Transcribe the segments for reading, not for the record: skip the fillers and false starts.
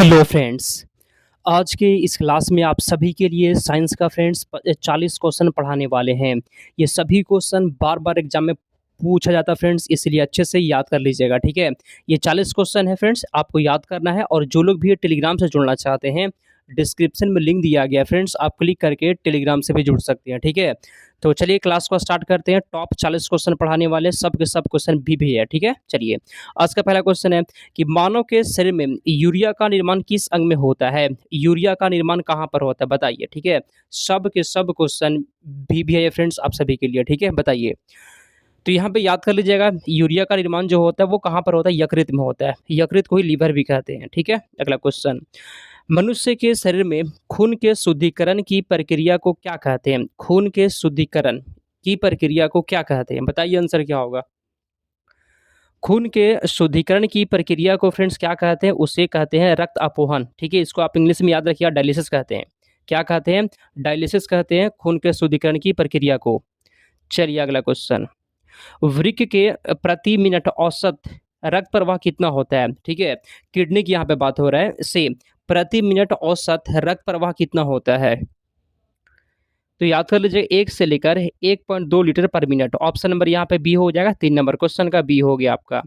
Hello friends. आज के इस क्लास में आप सभी के लिए साइंस का फ्रेंड्स 40 क्वेश्चन पढ़ाने वाले हैं। ये सभी क्वेश्चन बार बार एग्जाम में पूछा जाता है फ्रेंड्स, इसलिए अच्छे से याद कर लीजिएगा, ठीक है। ये 40 क्वेश्चन है फ्रेंड्स, आपको याद करना है। और जो लोग भी टेलीग्राम से जुड़ना चाहते हैं, डिस्क्रिप्शन में लिंक दिया गया है फ्रेंड्स, आप क्लिक करके टेलीग्राम से भी जुड़ सकते हैं, ठीक है। तो चलिए क्लास को स्टार्ट करते हैं। टॉप 40 क्वेश्चन पढ़ाने वाले सब के सब क्वेश्चन भी है, ठीक है। चलिए, आज का पहला क्वेश्चन है कि मानव के शरीर में यूरिया का निर्माण किस अंग में होता है? यूरिया का निर्माण कहाँ पर होता है बताइए, ठीक है। सब के सब क्वेश्चन भी है फ्रेंड्स आप सभी के लिए, ठीक है। बताइए, तो यहाँ पे याद कर लीजिएगा, यूरिया का निर्माण जो होता है वो कहाँ पर होता है? यकृत में होता है। यकृत को ही लीवर भी कहते हैं, ठीक है। अगला क्वेश्चन, मनुष्य के शरीर में खून के शुद्धिकरण की प्रक्रिया को क्या कहते हैं? खून के शुद्धिकरण की प्रक्रिया को क्या कहते हैं? बताइए आंसर क्या होगा। खून के शुद्धिकरण की प्रक्रिया को फ्रेंड्स क्या कहते हैं? उसे कहते हैं रक्त अपोहन, ठीक है। इसको आप इंग्लिश में याद रखिएगा, डायलिसिस कहते हैं। क्या कहते हैं? डायलिसिस कहते हैं खून के शुद्धिकरण की प्रक्रिया को। चलिए अगला क्वेश्चन, वृक्क के प्रति मिनट औसत रक्त प्रवाह कितना होता है? ठीक है, किडनी की यहाँ पे बात हो रहा है। से प्रति मिनट औसत रक्त प्रवाह कितना होता है? तो याद कर लीजिए, 1 से लेकर 1.2 लीटर पर मिनट। ऑप्शन नंबर यहाँ पे बी हो जाएगा। 3 नंबर क्वेश्चन का बी हो गया आपका।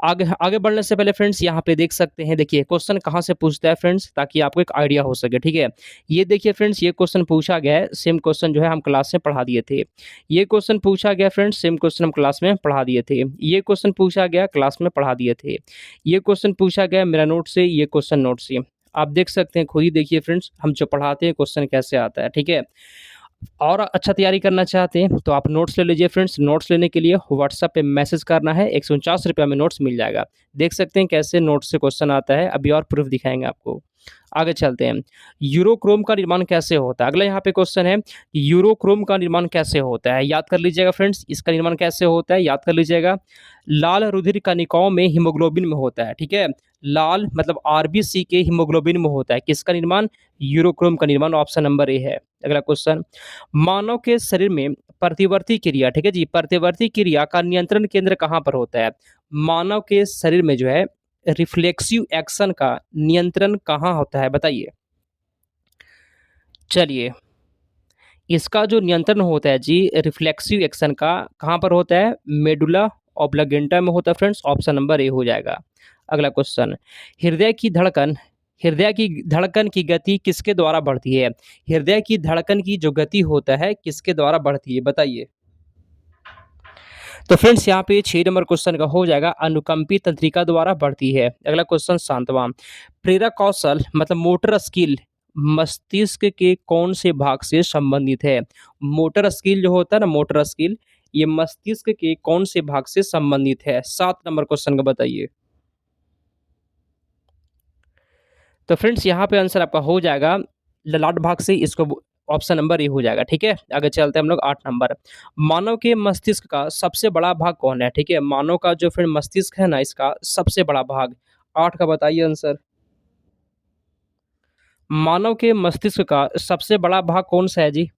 आगे आगे बढ़ने से पहले फ्रेंड्स यहाँ पे देख सकते हैं, देखिए क्वेश्चन कहाँ से पूछता है फ्रेंड्स, ताकि आपको एक आइडिया हो सके, ठीक है। ये देखिए फ्रेंड्स, ये क्वेश्चन पूछा गया है, सेम क्वेश्चन जो है हम क्लास में पढ़ा दिए थे। ये क्वेश्चन पूछा गया फ्रेंड्स, सेम क्वेश्चन हम क्लास में पढ़ा दिए थे। ये क्वेश्चन पूछा गया, क्लास में पढ़ा दिए थे। ये क्वेश्चन पूछा गया मेरा नोट से, ये क्वेश्चन नोट से। आप देख सकते हैं, खुद ही देखिए फ्रेंड्स, हम जो पढ़ाते हैं क्वेश्चन कैसे आता है, ठीक है। और अच्छा तैयारी करना चाहते हैं तो आप नोट्स ले लीजिए फ्रेंड्स। नोट्स लेने के लिए व्हाट्सएप पे मैसेज करना है, 149 रुपये में नोट्स मिल जाएगा। देख सकते हैं कैसे नोट्स से क्वेश्चन आता है, अभी और प्रूफ दिखाएंगे आपको। आगे चलते हैं, यूरोक्रोम का निर्माण कैसे होता है? अगला यहाँ पे क्वेश्चन है, यूरोक्रोम का निर्माण कैसे होता है? याद कर लीजिएगा फ्रेंड्स, इसका निर्माण कैसे होता है, याद कर लीजिएगा। लाल रुधिर कणिकाओं में हीमोग्लोबिन में होता है, ठीक है। लाल मतलब आरबीसी के हीमोग्लोबिन में होता है। किसका निर्माण? यूरोक्रोम का निर्माण। ऑप्शन नंबर ए है। अगला क्वेश्चन, मानव के शरीर में प्रतिवर्ती क्रिया, ठीक है जी, प्रतिवर्ती क्रिया का नियंत्रण केंद्र कहाँ पर होता है? मानव के शरीर में जो है रिफ्लेक्सिव एक्शन का नियंत्रण कहाँ होता है बताइए। चलिए, इसका जो नियंत्रण होता है जी रिफ्लेक्सिव एक्शन का, कहाँ पर होता है? मेडुला ऑब्लिगेंटा में होता है फ्रेंड्स। ऑप्शन नंबर ए हो जाएगा। अगला क्वेश्चन, हृदय की धड़कन हृदय की धड़कन की गति किसके द्वारा बढ़ती है? हृदय की धड़कन की जो गति होता है किसके द्वारा बढ़ती है बताइए। तो फ्रेंड्स यहाँ पे 6 नंबर क्वेश्चन का हो जाएगा, अनुकंपी तंत्रिका द्वारा बढ़ती है। अगला क्वेश्चन, शांतवा, प्रेरक कौशल मतलब मोटर स्किल मस्तिष्क के कौन से भाग से संबंधित है? मोटर स्किल जो होता है ना, मोटर स्किल, ये मस्तिष्क के कौन से भाग से संबंधित है? 7 नंबर क्वेश्चन का बताइए। तो फ्रेंड्स यहाँ पे आंसर आपका हो जाएगा ललाट भाग से, इसको ऑप्शन नंबर ए हो जाएगा, ठीक है। आगे चलते हैं हम लोग 8 नंबर, मानव के मस्तिष्क का सबसे बड़ा भाग कौन है? ठीक है, मानव का जो फ्रेंड मस्तिष्क है ना, इसका सबसे बड़ा भाग 8 का बताइए आंसर। मानव के मस्तिष्क का सबसे बड़ा भाग कौन सा है जी?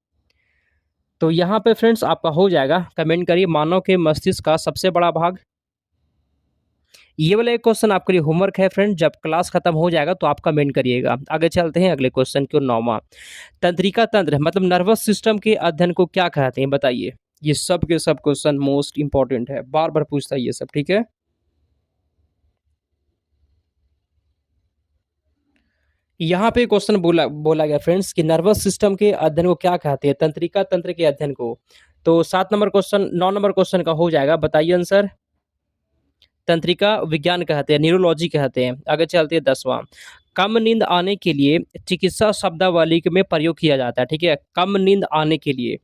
तो यहाँ पे फ्रेंड्स आपका हो जाएगा, कमेंट करिए मानव के मस्तिष्क का सबसे बड़ा भाग। ये वाला एक क्वेश्चन आपके लिए होमवर्क है फ्रेंड, जब क्लास खत्म हो जाएगा तो आप कमेंट करिएगा। आगे चलते हैं अगले क्वेश्चन की ओर। 9वां, तंत्रिका तंत्र मतलब नर्वस सिस्टम के अध्ययन को क्या कहते हैं बताइए। ये सब के सब क्वेश्चन मोस्ट इंपॉर्टेंट है, बार बार पूछता है ये सब, ठीक है। यहाँ पे क्वेश्चन बोला बोला गया फ्रेंड्स कि नर्वस सिस्टम के अध्ययन को क्या कहते हैं? तंत्रिका तंत्र के अध्ययन को। तो 7 नंबर क्वेश्चन, 9 नंबर क्वेश्चन का हो जाएगा, बताइए आंसर। तंत्रिका विज्ञान कहते हैं, न्यूरोलॉजी कहते हैं। आगे चलते हैं 10वां, कम नींद आने के लिए चिकित्सा शब्दावली में प्रयोग किया जाता है, ठीक है। कम नींद आने के लिए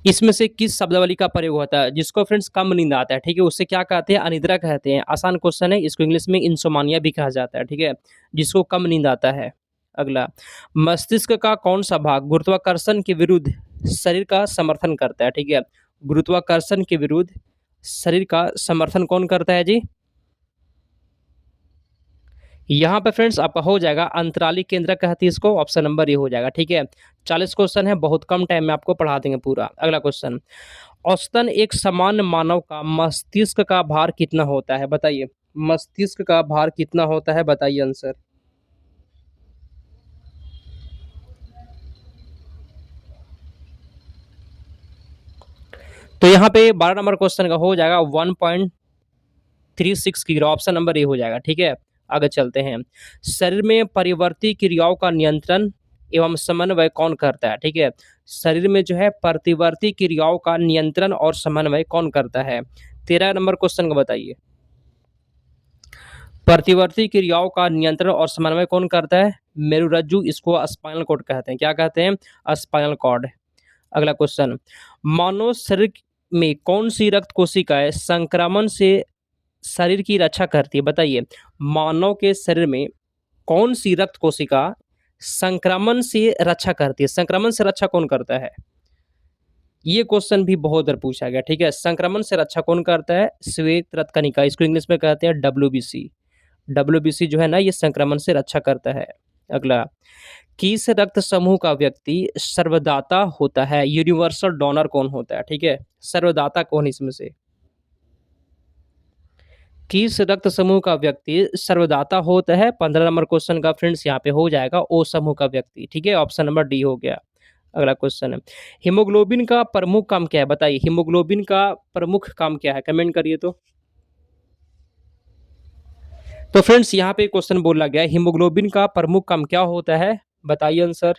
इसमें से किस शब्दावली का प्रयोग होता है जिसको फ्रेंड्स कम नींद आता है? ठीक है, उससे क्या कहते हैं? अनिद्रा कहते हैं। आसान क्वेश्चन है, इसको इंग्लिश में इंसोमानिया भी कहा जाता है, ठीक है, जिसको कम नींद आता है। अगला, मस्तिष्क का कौन सा भाग गुरुत्वाकर्षण के विरुद्ध शरीर का समर्थन करता है? ठीक है, गुरुत्वाकर्षण के विरुद्ध शरीर का समर्थन कौन करता है जी? यहाँ पे फ्रेंड्स आपका हो जाएगा अंतराली केंद्रक कहती है इसको, ऑप्शन नंबर ए हो जाएगा। ठीक है, 40 क्वेश्चन है, बहुत कम टाइम में आपको पढ़ा देंगे पूरा। अगला क्वेश्चन, औसतन एक सामान्य मानव का मस्तिष्क का भार कितना होता है, बताइए। मस्तिष्क का भार कितना होता है, बताइए आंसर। तो यहाँ पे 12 नंबर क्वेश्चन का हो जाएगा 1.36 किलो, ऑप्शन नंबर ए हो जाएगा। ठीक है, आगे चलते हैं। शरीर में परिवर्ती क्रियाओं का नियंत्रण एवं समन्वय कौन करता है? ठीक है, शरीर में जो है प्रतिवर्ती क्रियाओं का नियंत्रण और समन्वय कौन करता है? 13 नंबर क्वेश्चन का बताइए। प्रतिवर्ती क्रियाओं का नियंत्रण और समन्वय कौन करता है? मेरुरज्जु, इसको स्पाइनल कॉर्ड कहते हैं। क्या कहते हैं? Spinal cord. अगला क्वेश्चन, मानव शरीर में कौन सी रक्त कोशिकाएं संक्रमण से शरीर की रक्षा करती है, बताइए। मानव के शरीर में कौन सी रक्त कोशिका संक्रमण से रक्षा करती है? संक्रमण से रक्षा कौन करता है? ये क्वेश्चन भी बहुत बार पूछा गया। ठीक है, संक्रमण से रक्षा कौन करता है? श्वेत रक्त कणिका, इसको इंग्लिश में कहते हैं डब्ल्यूबीसी। डब्ल्यूबीसी जो है ना, ये संक्रमण से रक्षा करता है। अगला, किस रक्त समूह का व्यक्ति सर्वदाता होता है? यूनिवर्सल डोनर कौन होता है? ठीक है, सर्वदाता कौन इसमें से? किस रक्त समूह का व्यक्ति सर्वदाता होता है? 15 नंबर क्वेश्चन का फ्रेंड्स यहाँ पे हो जाएगा ओ समूह का व्यक्ति। ठीक है, ऑप्शन नंबर डी हो गया। अगला क्वेश्चन है, हीमोग्लोबिन का प्रमुख काम क्या है, बताइए। हीमोग्लोबिन का प्रमुख काम क्या है? कमेंट करिए। तो फ्रेंड्स यहाँ पे क्वेश्चन बोला गया है, हीमोग्लोबिन का प्रमुख काम क्या होता है, बताइए आंसर।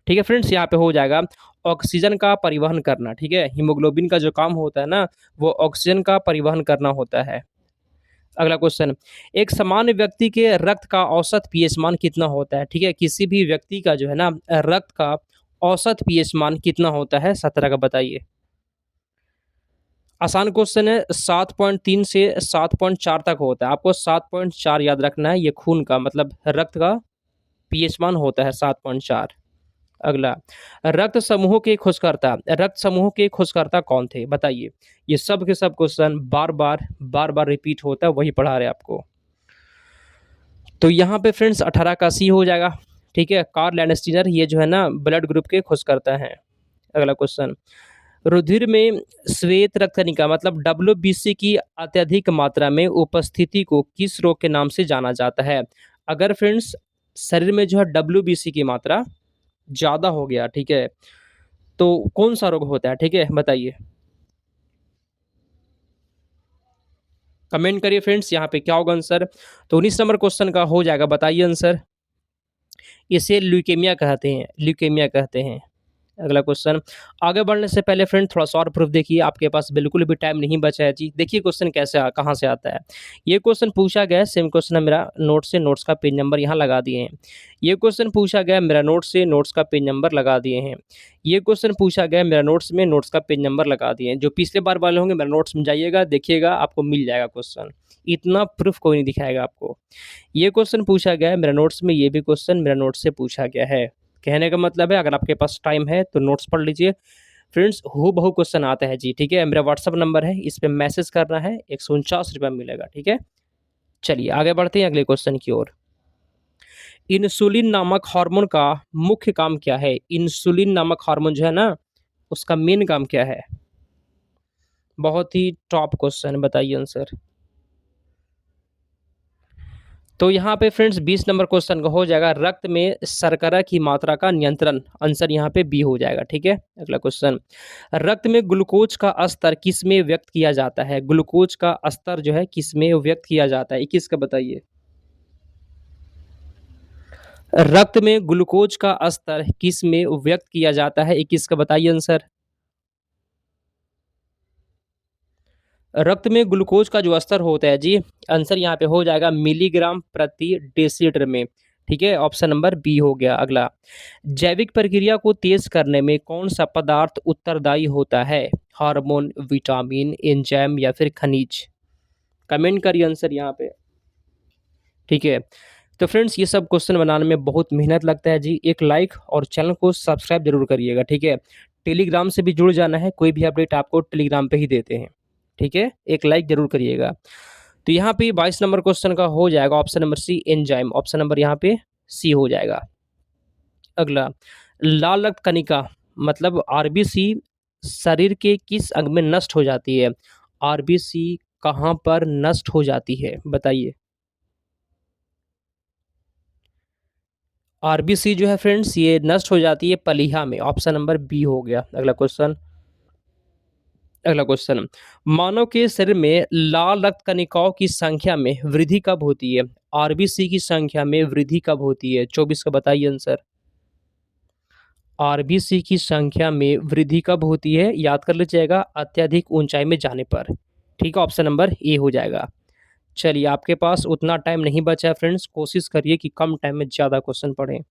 ठीक है फ्रेंड्स, यहाँ पे हो जाएगा ऑक्सीजन का परिवहन करना। ठीक है, हीमोग्लोबिन का जो काम होता है ना, वो ऑक्सीजन का परिवहन करना होता है। अगला क्वेश्चन, एक सामान्य व्यक्ति के रक्त का औसत पीएच मान कितना होता है? ठीक है, किसी भी व्यक्ति का जो है ना रक्त का औसत पीएच मान कितना होता है? 17 का बताइए। आसान क्वेश्चन है, 7.3 से 7.4 तक होता है। आपको 7.4 याद रखना है, ये खून का मतलब रक्त का पीएच मान होता है 7.4। अगला, रक्त समूह के खोजकर्ता कौन थे, बताइए। ये सब के सब क्वेश्चन बार बार रिपीट होता है, वही पढ़ा रहे आपको। तो यहाँ पे फ्रेंड्स 18 का सी हो जाएगा। ठीक है, कार्ल लैंडस्टीनर, ये जो है ना ब्लड ग्रुप के खोजकर्ता हैं। अगला क्वेश्चन, रुधिर में श्वेत रक्त कणिका मतलब डब्ल्यूबीसी की अत्यधिक मात्रा में उपस्थिति को किस रोग के नाम से जाना जाता है? अगर फ्रेंड्स शरीर में जो है डब्ल्यूबीसी की मात्रा ज़्यादा हो गया, ठीक है, तो कौन सा रोग होता है? ठीक है, बताइए। कमेंट करिए फ्रेंड्स, यहाँ पे क्या होगा आंसर। तो 19 नंबर क्वेश्चन का हो जाएगा, बताइए आंसर। इसे ल्यूकेमिया कहते हैं, ल्यूकेमिया कहते हैं। अगला क्वेश्चन, आगे बढ़ने से पहले फ्रेंड थोड़ा सा और प्रूफ देखिए, आपके पास बिल्कुल भी टाइम नहीं बचा है जी। देखिए क्वेश्चन कहाँ से आता है। ये क्वेश्चन पूछा गया है, सेम क्वेश्चन है मेरा नोट से, नोट्स का पेज नंबर यहाँ लगा दिए हैं। ये क्वेश्चन पूछा गया मेरा नोट से, नोट्स का पेज नंबर लगा दिए हैं। ये क्वेश्चन पूछा गया मेरा नोट्स में, नोट्स का पेज नंबर लगा दिए हैं। जो पिछले बार वाले होंगे मेरा नोट्स में जाइएगा, देखिएगा, आपको मिल जाएगा क्वेश्चन। इतना प्रूफ कोई नहीं दिखाएगा आपको। ये क्वेश्चन पूछा गया है मेरा नोट्स में, ये भी क्वेश्चन मेरा नोट्स से पूछा गया है। कहने का मतलब है अगर आपके पास टाइम है तो नोट्स पढ़ लीजिए फ्रेंड्स, हूबहू क्वेश्चन आता है जी। ठीक है, मेरा व्हाट्सअप नंबर है, इस पे मैसेज करना है, 149 रुपये मिलेगा। ठीक है, चलिए आगे बढ़ते हैं अगले क्वेश्चन की ओर। इंसुलिन नामक हार्मोन का मुख्य काम क्या है? इंसुलिन नामक हार्मोन जो है ना, उसका मेन काम क्या है? बहुत ही टॉप क्वेश्चन, बताइए आंसर। तो यहाँ पे फ्रेंड्स 20 नंबर क्वेश्चन का हो जाएगा, रक्त में शर्करा की मात्रा का नियंत्रण, आंसर यहाँ पे बी हो जाएगा। ठीक है, अगला क्वेश्चन, रक्त में ग्लूकोज का स्तर किस में व्यक्त किया जाता है? ग्लूकोज का स्तर जो है किस में व्यक्त किया जाता है? 21 का बताइए। रक्त में ग्लूकोज का स्तर किस में व्यक्त किया जाता है? 21 का बताइए आंसर। रक्त में ग्लूकोज का जो स्तर होता है जी, आंसर यहाँ पे हो जाएगा मिलीग्राम प्रति डेसीलीटर में। ठीक है, ऑप्शन नंबर बी हो गया। अगला, जैविक प्रक्रिया को तेज करने में कौन सा पदार्थ उत्तरदायी होता है? हार्मोन, विटामिन, एंजाइम या फिर खनिज? कमेंट करिए आंसर यहाँ पे। ठीक है, तो फ्रेंड्स ये सब क्वेश्चन बनाने में बहुत मेहनत लगता है जी। एक लाइक और चैनल को सब्सक्राइब जरूर करिएगा। ठीक है, टेलीग्राम से भी जुड़ जाना है, कोई भी अपडेट आपको टेलीग्राम पे ही देते हैं। ठीक है, एक लाइक जरूर करिएगा। तो यहाँ पे 22 नंबर क्वेश्चन का हो जाएगा option number C enzyme, option number यहाँ पे सी हो जाएगा। अगला, लाल रक्त कणिका मतलब आरबीसी शरीर के किस अंग में नष्ट हो जाती है? आरबीसी कहाँ पर नष्ट हो जाती है बताइए? आरबीसी जो है फ्रेंड्स ये नष्ट हो जाती है पलीहा में, ऑप्शन नंबर बी हो गया। अगला क्वेश्चन, मानव के शरीर में लाल रक्त कणिकाओं की संख्या में वृद्धि कब होती है? आरबीसी की संख्या में वृद्धि कब होती है? 24 का बताइए आंसर। आरबीसी की संख्या में वृद्धि कब होती है? याद कर लीजिएगा, अत्यधिक ऊंचाई में जाने पर। ठीक है, ऑप्शन नंबर ए हो जाएगा। चलिए, आपके पास उतना टाइम नहीं बचा है फ्रेंड्स, कोशिश करिए कि कम टाइम में ज़्यादा क्वेश्चन पढ़ें।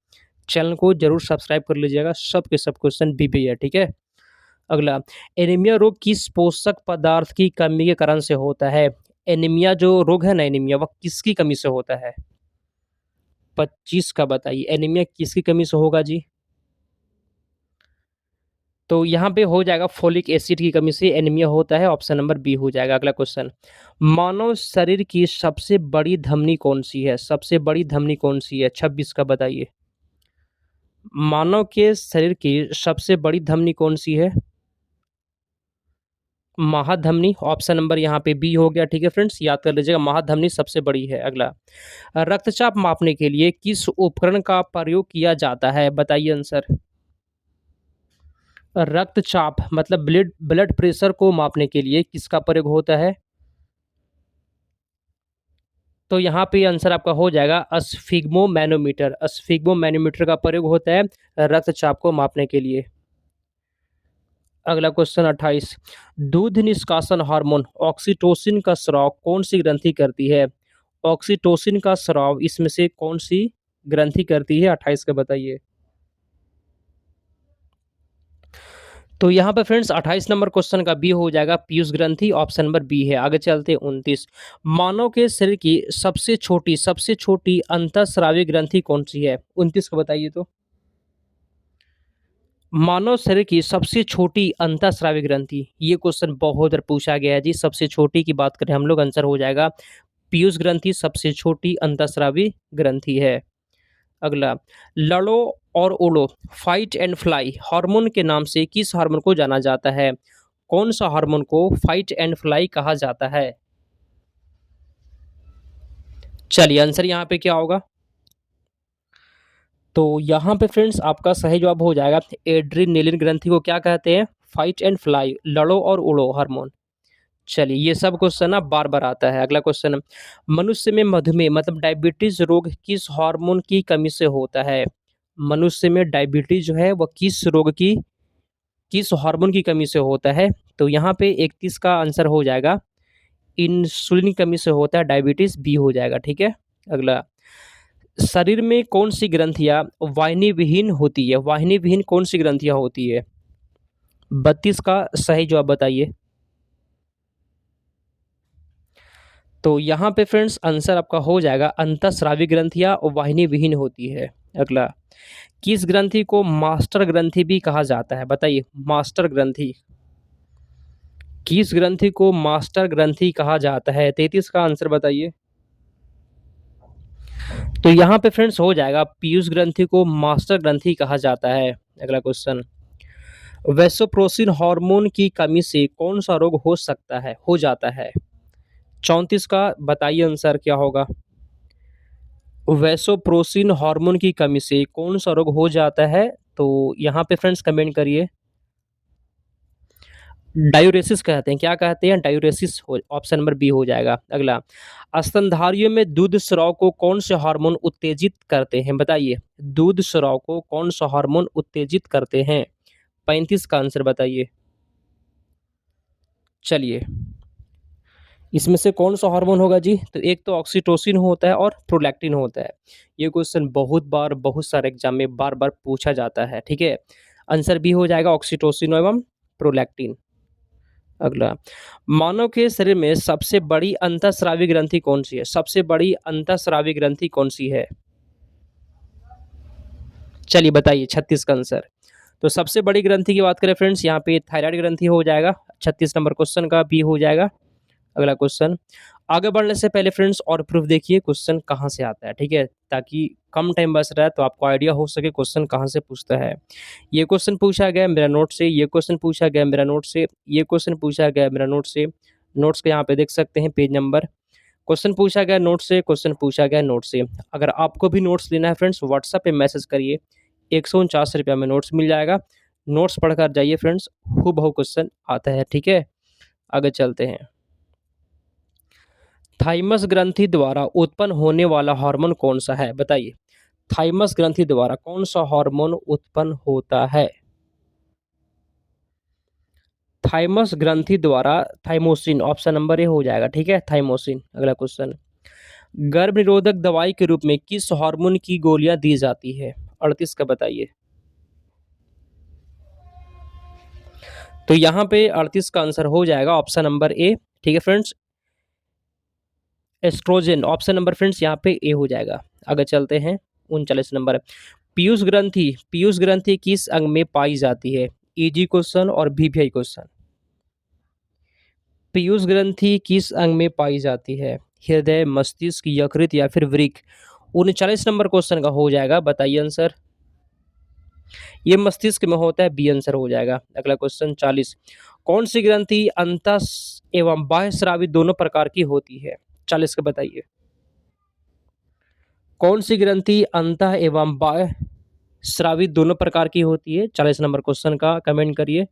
चैनल को जरूर सब्सक्राइब कर लीजिएगा, सब के सब क्वेश्चन भी है, ठीक है। अगला, एनीमिया रोग किस पोषक पदार्थ की कमी के कारण से होता है? एनीमिया जो रोग है ना, एनीमिया वह किसकी कमी से होता है? 25 का बताइए, एनीमिया किसकी कमी से होगा जी? तो यहाँ पे हो जाएगा फोलिक एसिड की कमी से एनीमिया होता है, ऑप्शन नंबर बी हो जाएगा। अगला क्वेश्चन, मानव शरीर की सबसे बड़ी धमनी कौन सी है? सबसे बड़ी धमनी कौन सी है? 26 का बताइए। मानव के शरीर की सबसे बड़ी धमनी कौन सी है? महाधमनी, ऑप्शन नंबर यहाँ पे बी हो गया। ठीक है फ्रेंड्स, याद कर लीजिएगा, महाधमनी सबसे बड़ी है। अगला, रक्तचाप मापने के लिए किस उपकरण का प्रयोग किया जाता है? बताइए आंसर। रक्तचाप मतलब ब्लड ब्लड प्रेशर को मापने के लिए किसका प्रयोग होता है? तो यहाँ पे आंसर आपका हो जाएगा स्फिग्मोमैनोमीटर। स्फिग्मोमैनोमीटर का प्रयोग होता है रक्तचाप को मापने के लिए। अगला क्वेश्चन 28, दूध निष्कासन हार्मोन ऑक्सीटोसिन का स्राव कौन सी ग्रंथि करती है? ऑक्सीटोसिन का स्राव इसमें से कौन सी ग्रंथि करती है? 28 का बताइए। तो यहाँ पे फ्रेंड्स 28 नंबर क्वेश्चन का बी हो जाएगा, पीयूष ग्रंथि, ऑप्शन नंबर बी है। आगे चलते हैं 29, मानव के शरीर की सबसे छोटी अंतःस्रावी ग्रंथि कौन सी है? 29 को बताइए। तो मानव शरीर की सबसे छोटी अंतःस्रावी ग्रंथि, ये क्वेश्चन बहुत बार पूछा गया है जी। सबसे छोटी की बात करें हम लोग, आंसर हो जाएगा पीयूष ग्रंथि सबसे छोटी अंतःस्रावी ग्रंथि है। अगला, लड़ो और उड़ो फाइट एंड फ्लाई हार्मोन के नाम से किस हार्मोन को जाना जाता है? कौन सा हार्मोन को फाइट एंड फ्लाई कहा जाता है? चलिए, आंसर यहाँ पे क्या होगा? तो यहाँ पे फ्रेंड्स आपका सही जवाब हो जाएगा, एड्रीनलिन ग्रंथि को क्या कहते हैं? फाइट एंड फ्लाई, लड़ो और उड़ो हार्मोन। चलिए, ये सब क्वेश्चन ना बार बार आता है। अगला क्वेश्चन, मनुष्य में मधुमेह मतलब डायबिटीज रोग किस हार्मोन की कमी से होता है? मनुष्य में डायबिटीज जो है वह किस रोग की, किस हार्मोन की कमी से होता है? तो यहाँ पे 31 का आंसर हो जाएगा, इंसुलिन की कमी से होता है डायबिटीज, बी हो जाएगा। ठीक है। अगला, शरीर में कौन सी ग्रंथियां वाहिनी विहीन होती है? वाहिनी विहीन कौन सी ग्रंथियां होती है? 32 का सही जवाब बताइए। तो यहाँ पे फ्रेंड्स आंसर आपका हो जाएगा, अंतःस्रावी ग्रंथियां वाहिनी विहीन होती है। अगला, किस ग्रंथि को मास्टर ग्रंथि भी कहा जाता है? बताइए, मास्टर ग्रंथि, किस ग्रंथि को मास्टर ग्रंथि कहा जाता है? 33 का आंसर बताइए। तो यहाँ पे फ्रेंड्स हो जाएगा, पीयूष ग्रंथि को मास्टर ग्रंथि कहा जाता है। अगला क्वेश्चन, वैसोप्रोसिन हार्मोन की कमी से कौन सा रोग हो सकता है, हो जाता है? 34 का बताइए आंसर क्या होगा? वैसोप्रोसिन हार्मोन की कमी से कौन सा रोग हो जाता है? तो यहाँ पे फ्रेंड्स कमेंट करिए। डायूरेसिस कहते हैं, क्या कहते हैं? डायूरेसिस, ऑप्शन नंबर बी हो जाएगा। अगला, स्तनधारियों में दूध स्राव को कौन से हार्मोन उत्तेजित करते हैं? बताइए, दूध स्राव को कौन सा हार्मोन उत्तेजित करते हैं? 35 का आंसर बताइए। चलिए, इसमें से कौन सा हार्मोन होगा जी? तो एक तो ऑक्सीटोसिन होता है और प्रोलैक्टिन होता है। ये क्वेश्चन बहुत बार बहुत सारे एग्जाम में बार बार पूछा जाता है। ठीक है, आंसर बी हो जाएगा, ऑक्सीटोसिन एवं प्रोलैक्टिन। अगला, मानव के शरीर में सबसे बड़ी अंतःस्रावी ग्रंथि कौन सी है? सबसे बड़ी अंतःस्रावी ग्रंथि कौन सी है? चलिए बताइए, 36 का आंसर। तो सबसे बड़ी ग्रंथि की बात करें फ्रेंड्स, यहाँ पे थायराइड ग्रंथि हो जाएगा। 36 नंबर क्वेश्चन का बी हो जाएगा। अगला क्वेश्चन, आगे बढ़ने से पहले फ्रेंड्स और प्रूफ देखिए क्वेश्चन कहाँ से आता है, ठीक है? ताकि कम टाइम बच रहा है तो आपको आइडिया हो सके क्वेश्चन कहाँ से पूछता है। ये क्वेश्चन पूछा गया है मेरा नोट से, ये क्वेश्चन पूछा गया है मेरा नोट से, ये क्वेश्चन पूछा गया है मेरा नोट से। नोट्स के यहाँ पे देख सकते हैं पेज नंबर। क्वेश्चन पूछा गया नोट से, क्वेश्चन पूछा गया नोट से। अगर आपको भी नोट्स लेना है फ्रेंड्स, व्हाट्सएप पे मैसेज करिए, 149 रुपये में नोट्स मिल जाएगा। नोट्स पढ़कर जाइए फ्रेंड्स, हूबहू क्वेश्चन आता है, ठीक है? आगे चलते हैं। थाइमस ग्रंथि द्वारा उत्पन्न होने वाला हार्मोन कौन सा है, बताइए? थाइमस ग्रंथि द्वारा कौन सा हार्मोन उत्पन्न होता है? थाइमस ग्रंथि द्वारा थाइमोसिन, ऑप्शन नंबर ए हो जाएगा, ठीक है? थाइमोसिन। अगला क्वेश्चन, गर्भ निरोधक दवाई के रूप में किस हार्मोन की गोलियां दी जाती है? 38 का बताइए। तो यहाँ पे 38 का आंसर हो जाएगा ऑप्शन नंबर ए, ठीक है friends? Estrogen, option number friends यहाँ पे ए हो जाएगा। आगे चलते हैं, 39 नंबर। पीयूष ग्रंथि किस अंग में पाई जाती है? इजी क्वेश्चन और वीवीआई क्वेश्चन। पीयूष ग्रंथि किस अंग में पाई जाती है? हृदय, मस्तिष्क, यकृत या फिर वृक्क? 39 नंबर क्वेश्चन का हो जाएगा, बताइए आंसर। ये मस्तिष्क में होता है, बी आंसर हो जाएगा। अगला क्वेश्चन 40, कौन सी ग्रंथि अंतः एवं बाह्य स्रावी दोनों प्रकार की होती है? 40 का बताइए। कौन सी ग्रंथि अंतः एवं बाह्य स्रावी दोनों प्रकार की होती है? 40 नंबर क्वेश्चन का कमेंट करिए।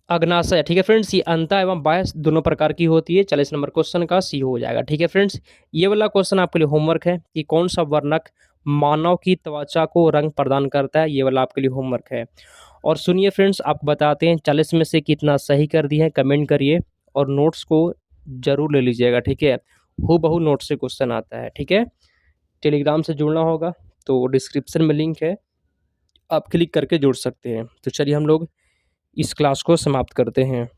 अग्नाशय, ठीक है फ्रेंड्स, ये अंतः एवं बाह्य दोनों प्रकार की होती है। 40 नंबर क्वेश्चन का सी हो जाएगा, ठीक है फ्रेंड्स? ये वाला क्वेश्चन आपके लिए होमवर्क है कि कौन सा वर्णक मानव की त्वचा को रंग प्रदान करता है, ये वाला आपके लिए होमवर्क है। और सुनिए फ्रेंड्स, आपको बताते हैं 40 में से कितना सही कर दिए हैं, कमेंट करिए और नोट्स को जरूर ले लीजिएगा, ठीक है? हूबहू नोट से क्वेश्चन आता है, ठीक है? टेलीग्राम से जुड़ना होगा तो डिस्क्रिप्शन में लिंक है, आप क्लिक करके जुड़ सकते हैं। तो चलिए हम लोग इस क्लास को समाप्त करते हैं।